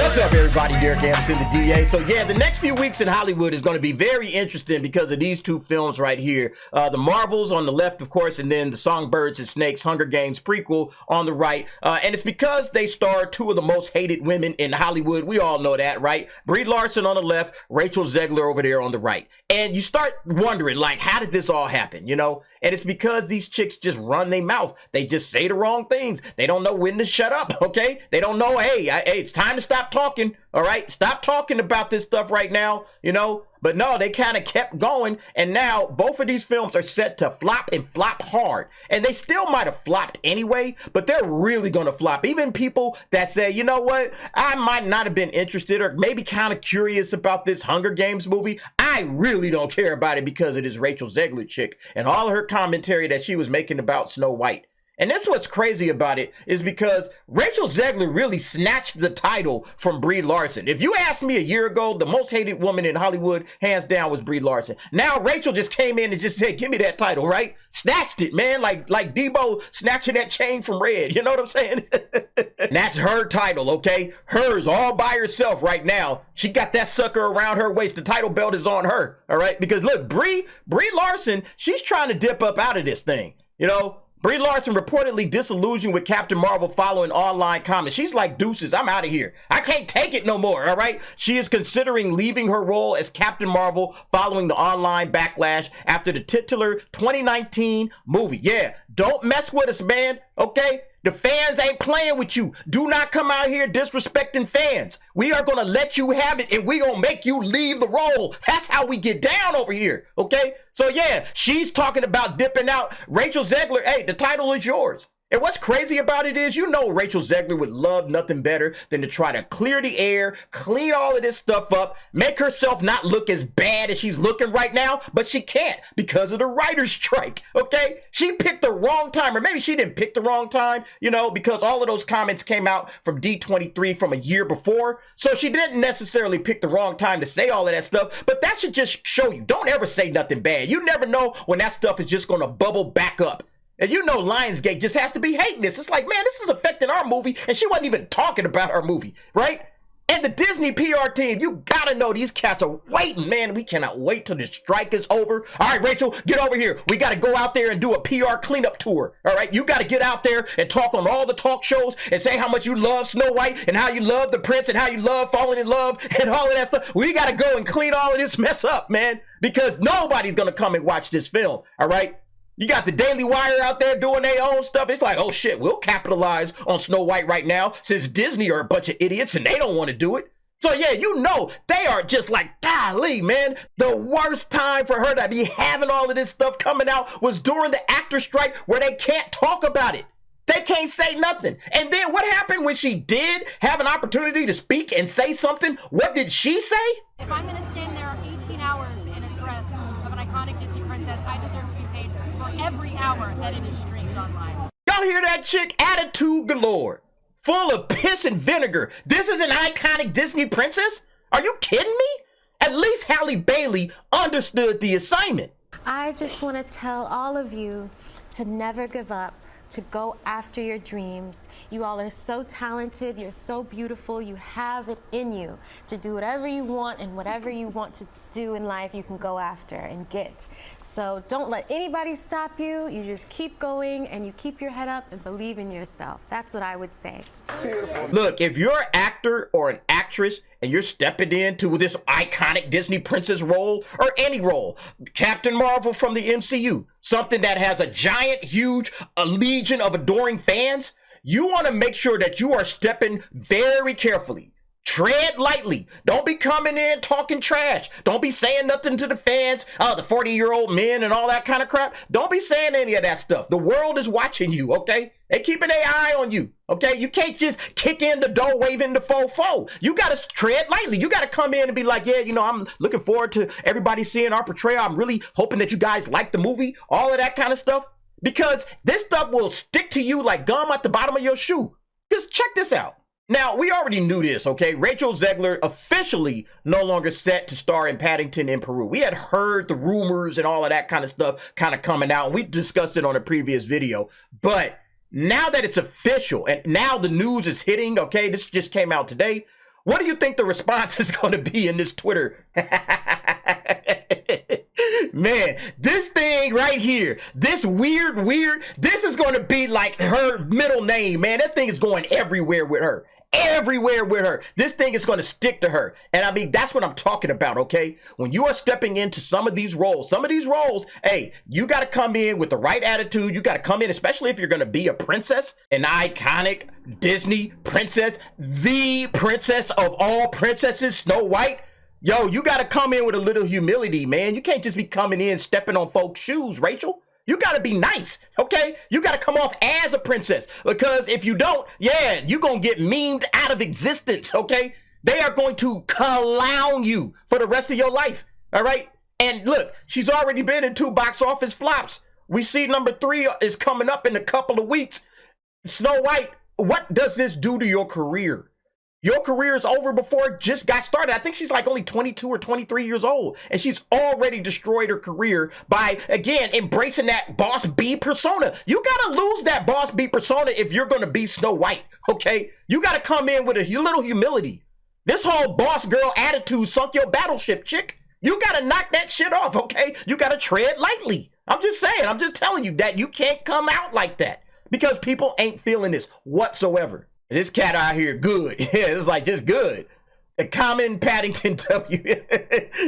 What's up, everybody? Derek Anderson, the DA. So yeah, the next few weeks in Hollywood is going to be very interesting because of these two films right here. The Marvels on the left, of course, and then the Songbirds and Snakes Hunger Games prequel on the right. And it's because they star two of the most hated women in Hollywood. We all know that, right? Brie Larson on the left, Rachel Zegler over there on the right. And you start wondering, like, how did this all happen, you know? And it's because these chicks just run their mouth. They just say the wrong things. They don't know when to shut up, okay? They don't know, hey, it's time to stop talking, all right? Stop talking about this stuff right now, you know? But no, they kind of kept going, and now both of these films are set to flop and flop hard. And they still might have flopped anyway, but they're really going to flop. Even people that say, you know what, I might not have been interested or maybe kind of curious about this Hunger Games movie, I really don't care about it because of this Rachel Zegler chick and all of her commentary that she was making about Snow White. And that's what's crazy about it is because Rachel Zegler really snatched the title from Brie Larson. If you asked me a year ago, the most hated woman in Hollywood, hands down, was Brie Larson. Now Rachel just came in and just said, give me that title, right? Snatched it, man, like Debo snatching that chain from Red. You know what I'm saying? And that's her title, okay? Hers, all by herself right now. She got that sucker around her waist. The title belt is on her, all right? Because look, Brie Larson, she's trying to dip up out of this thing, you know? Brie Larson reportedly disillusioned with Captain Marvel following online comments. She's like, deuces, I'm out of here. I can't take it no more, all right? She is considering leaving her role as Captain Marvel following the online backlash after the titular 2019 movie. Yeah, don't mess with us, man, okay? The fans ain't playing with you. Do not come out here disrespecting fans. We are going to let you have it, and we going to make you leave the role. That's how we get down over here, okay? So, yeah, she's talking about dipping out. Rachel Zegler, hey, the title is yours. And what's crazy about it is, you know, Rachel Zegler would love nothing better than to try to clear the air, clean all of this stuff up, make herself not look as bad as she's looking right now, but she can't because of the writer's strike, okay? She picked the wrong time, or maybe she didn't pick the wrong time, you know, because all of those comments came out from D23 from a year before, so she didn't necessarily pick the wrong time to say all of that stuff, but that should just show you, don't ever say nothing bad. You never know when that stuff is just gonna bubble back up. And you know Lionsgate just has to be hating this. It's like, man, this is affecting our movie, and she wasn't even talking about our movie, right? And the Disney PR team, you gotta know these cats are waiting, man. We cannot wait till the strike is over. All right, Rachel, get over here. We gotta go out there and do a PR cleanup tour, all right? You gotta get out there and talk on all the talk shows and say how much you love Snow White and how you love the prince and how you love falling in love and all of that stuff. We gotta go and clean all of this mess up, man, because nobody's gonna come and watch this film, all right? You got the Daily Wire out there doing their own stuff. It's like, oh shit, we'll capitalize on Snow White right now since Disney are a bunch of idiots and they don't want to do it. So yeah, you know, they are just like, golly, man, the worst time for her to be having all of this stuff coming out was during the actor strike where they can't talk about it. They can't say nothing. And then what happened when she did have an opportunity to speak and say something? What did she say? If I'm going to stand there 18 hours in a dress of an iconic Disney princess, I deserve to be paid for every hour that it is streamed online. Y'all hear that chick? Attitude galore. Full of piss and vinegar. This is an iconic Disney princess? Are you kidding me? At least Halle Bailey understood the assignment. I just want to tell all of you to never give up, to go after your dreams. You all are so talented, you're so beautiful, you have it in you to do whatever you want, and whatever you want to do in life you can go after and get. So don't let anybody stop you. You just keep going and you keep your head up and believe in yourself. That's what I would say. Look, if you're an actor or an actress and you're stepping into this iconic Disney princess role or any role, Captain Marvel from the MCU, something that has a giant, huge, a legion of adoring fans, you want to make sure that you are stepping very carefully. Tread lightly. Don't be coming in talking trash. Don't be saying nothing to the fans. Oh, the 40-year-old men and all that kind of crap. Don't be saying any of that stuff. The world is watching you, okay? They keeping their eye on you, okay? You can't just kick in the door waving the fofo. You got to tread lightly. You got to come in and be like, yeah, you know, I'm looking forward to everybody seeing our portrayal. I'm really hoping that you guys like the movie, all of that kind of stuff, because this stuff will stick to you like gum at the bottom of your shoe. Just check this out. Now, we already knew this, okay? Rachel Zegler officially no longer set to star in Paddington in Peru. We had heard the rumors and all of that kind of stuff kind of coming out, and we discussed it on a previous video. But now that it's official, and now the news is hitting, okay? This just came out today. What do you think the response is going to be in this Twitter? Man, this thing right here, this weird, this is going to be like her middle name, man. That thing is going everywhere with her. Everywhere with her. This thing is going to stick to her. And I mean, that's what I'm talking about, okay? When you are stepping into some of these roles, hey, you got to come in with the right attitude. You got to come in, especially if you're going to be a princess, an iconic Disney princess, the princess of all princesses, Snow White. Yo, you got to come in with a little humility, man. You can't just be coming in stepping on folks' shoes, Rachel. You got to be nice, okay? You got to come off as a princess, because if you don't, yeah, you're going to get memed out of existence, okay? They are going to clown you for the rest of your life, all right? And look, she's already been in 2 box office flops. We see number 3 is coming up in a couple of weeks. Snow White, what does this do to your career? Your career is over before it just got started. I think she's like only 22 or 23 years old, and she's already destroyed her career by, again, embracing that boss B persona. You got to lose that boss B persona if you're going to be Snow White, okay? You got to come in with a little humility. This whole boss girl attitude sunk your battleship, chick. You got to knock that shit off, okay? You got to tread lightly. I'm just saying. I'm just telling you that you can't come out like that because people ain't feeling this whatsoever. This cat out here, good. Yeah, it's like just good. A common Paddington W.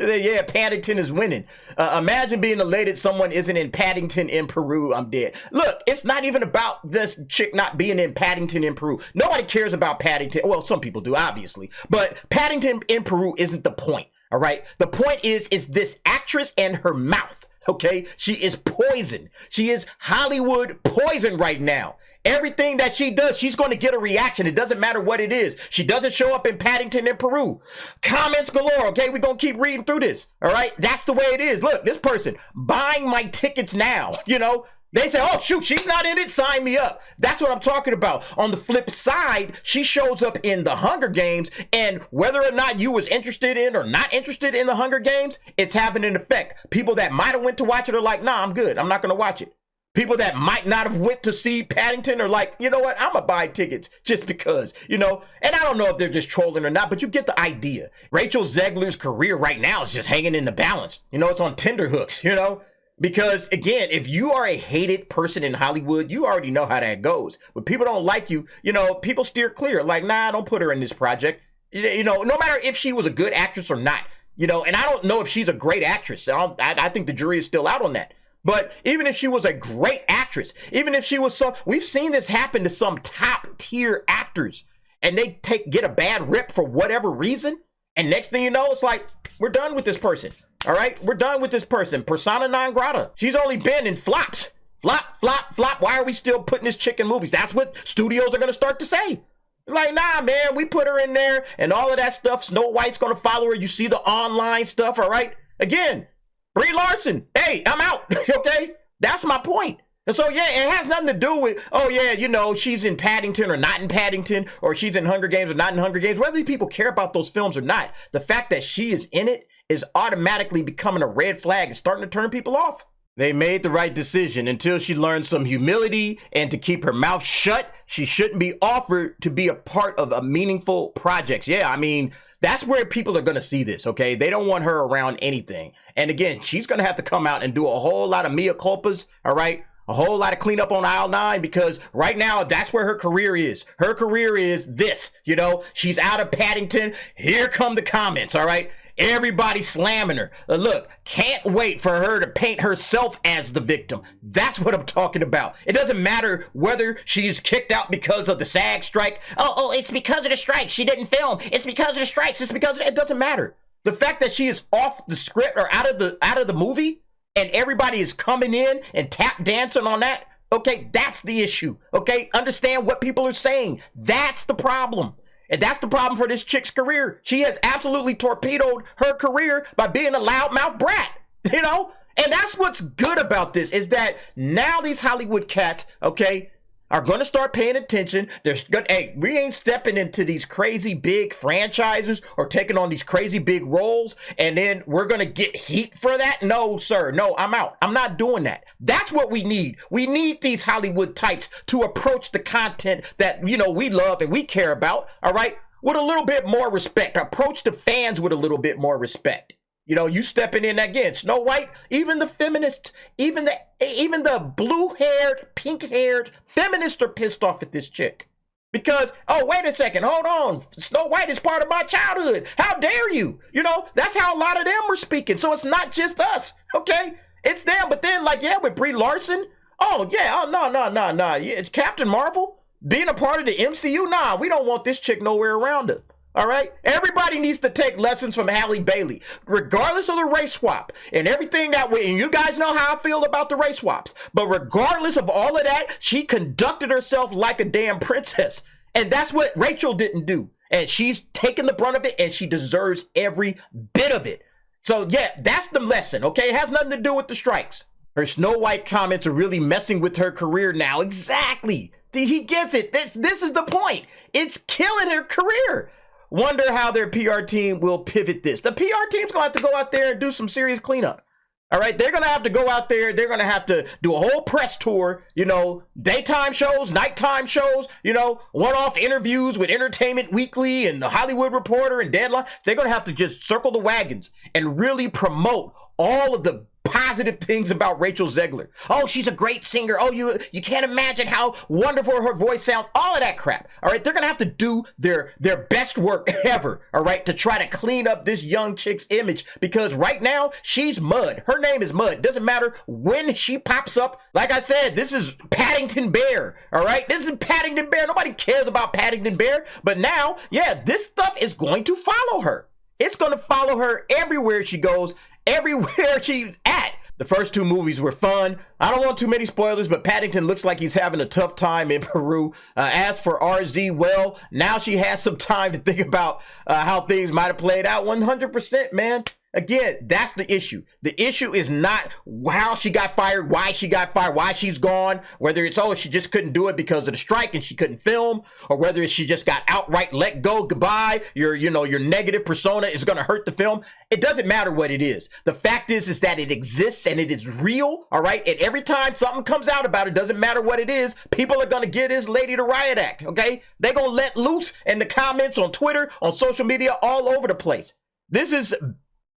Yeah, Paddington is winning. Imagine being elated someone isn't in Paddington in Peru. I'm dead. Look, it's not even about this chick not being in Paddington in Peru. Nobody cares about Paddington. Well, some people do, obviously. But Paddington in Peru isn't the point, all right? The point is this actress and her mouth, okay? She is poison. She is Hollywood poison right now. Everything that she does, she's going to get a reaction. It doesn't matter what it is. She doesn't show up in Paddington in Peru. Comments galore, okay? We're going to keep reading through this, all right? That's the way it is. Look, this person, buying my tickets now, you know? They say, oh, shoot, she's not in it. Sign me up. That's what I'm talking about. On the flip side, she shows up in the Hunger Games, and whether or not you was interested in or not interested in the Hunger Games, it's having an effect. People that might have went to watch it are like, nah, I'm good. I'm not going to watch it. People that might not have went to see Paddington are like, you know what? I'm going to buy tickets just because, you know? And I don't know if they're just trolling or not, but you get the idea. Rachel Zegler's career right now is just hanging in the balance. You know, it's on tenterhooks, you know? Because, again, if you are a hated person in Hollywood, you already know how that goes. When people don't like you, you know, people steer clear. Like, nah, don't put her in this project. You know, no matter if she was a good actress or not. You know, and I don't know if she's a great actress. I think the jury is still out on that. But even if she was a great actress, even if she was we've seen this happen to some top tier actors, and they get a bad rip for whatever reason. And next thing you know, it's like, we're done with this person. All right, we're done with this person. Persona non grata. She's only been in flops. Flop, flop, flop. Why are we still putting this chick in movies? That's what studios are going to start to say. It's like, nah, man, we put her in there and all of that stuff. Snow White's going to follow her. You see the online stuff, all right? Again, Brie Larson, hey, I'm out, okay? That's my point. And so, yeah, it has nothing to do with, oh, yeah, you know, she's in Paddington or not in Paddington, or she's in Hunger Games or not in Hunger Games. Whether people care about those films or not, the fact that she is in it is automatically becoming a red flag and starting to turn people off. They made the right decision. Until she learns some humility and to keep her mouth shut, she shouldn't be offered to be a part of a meaningful projects. Yeah, I mean, that's where people are going to see this, okay? They don't want her around anything. And again, she's going to have to come out and do a whole lot of mea culpas, all right? A whole lot of cleanup on aisle 9, because right now, that's where her career is. Her career is this, you know? She's out of Paddington. Here come the comments, all right? Everybody slamming her. Look, can't wait for her to paint herself as the victim. That's what I'm talking about. It doesn't matter whether she's kicked out because of the SAG strike. Oh, it's because of the strike. She didn't film. It's because of the strikes. It's because of it doesn't matter. The fact that she is off the script or out of the movie and everybody is coming in and tap dancing on that, okay, that's the issue. Okay, understand what people are saying. That's the problem. And that's the problem for this chick's career. She has absolutely torpedoed her career by being a loudmouth brat, you know? And that's what's good about this, is that now these Hollywood cats, okay, are going to start paying attention. Hey, we ain't stepping into these crazy big franchises or taking on these crazy big roles, and then we're going to get heat for that. No, sir. No, I'm out. I'm not doing that. That's what we need. We need these Hollywood types to approach the content that, you know, we love and we care about. All right. with a little bit more respect. Approach the fans with a little bit more respect. You know, you stepping in again. Snow White, even the feminists, even the blue-haired, pink-haired feminists are pissed off at this chick. Because, oh, wait a second, hold on. Snow White is part of my childhood. How dare you? You know, that's how a lot of them are speaking. So it's not just us, okay? It's them. But then, like, yeah, with Brie Larson, oh, yeah, oh, no. Yeah, Captain Marvel being a part of the MCU, nah, we don't want this chick nowhere around her. All right? Everybody needs to take lessons from Halle Bailey, regardless of the race swap and everything that way. And you guys know how I feel about the race swaps. But regardless of all of that, she conducted herself like a damn princess. And that's what Rachel didn't do. And she's taken the brunt of it, and she deserves every bit of it. So, yeah, that's the lesson, okay? It has nothing to do with the strikes. Her Snow White comments are really messing with her career now. Exactly. He gets it. This is the point. It's killing her career. Wonder how their PR team will pivot this. The PR team's going to have to go out there and do some serious cleanup. All right, they're going to have to go out there. They're going to have to do a whole press tour, you know, daytime shows, nighttime shows, you know, one-off interviews with Entertainment Weekly and The Hollywood Reporter and Deadline. They're going to have to just circle the wagons and really promote all of the positive things about Rachel Zegler. Oh, she's a great singer. Oh, you can't imagine how wonderful her voice sounds. All of that crap. All right, they're gonna have to do their best work ever. All right, to try to clean up this young chick's image, because right now she's mud. Her name is mud. Doesn't matter when she pops up. Like I said, this is Paddington Bear. All right, this is Paddington Bear. Nobody cares about Paddington Bear, but now, yeah, this stuff is going to follow her. It's going to follow her everywhere she goes, everywhere she's at. The first two movies were fun. I don't want too many spoilers, but Paddington looks like he's having a tough time in Peru. As for RZ, well, now she has some time to think about how things might have played out. 100%, man. Again, that's the issue. The issue is not how she got fired, why she got fired, why she's gone, whether it's, oh, she just couldn't do it because of the strike and she couldn't film, or whether it's she just got outright let go, goodbye, your negative persona is going to hurt the film. It doesn't matter what it is. The fact is that it exists and it is real, all right? And every time something comes out about it, doesn't matter what it is, people are going to give this lady the riot act, okay? They're going to let loose in the comments on Twitter, on social media, all over the place. This is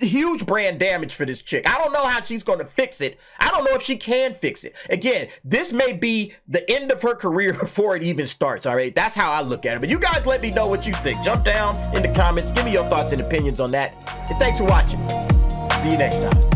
huge brand damage for this chick. I don't know how she's going to fix it. I don't know if she can fix it. Again, this may be the end of her career before it even starts, all right? That's how I look at it. But you guys let me know what you think. Jump down in the comments. Give me your thoughts and opinions on that. And thanks for watching. See you next time.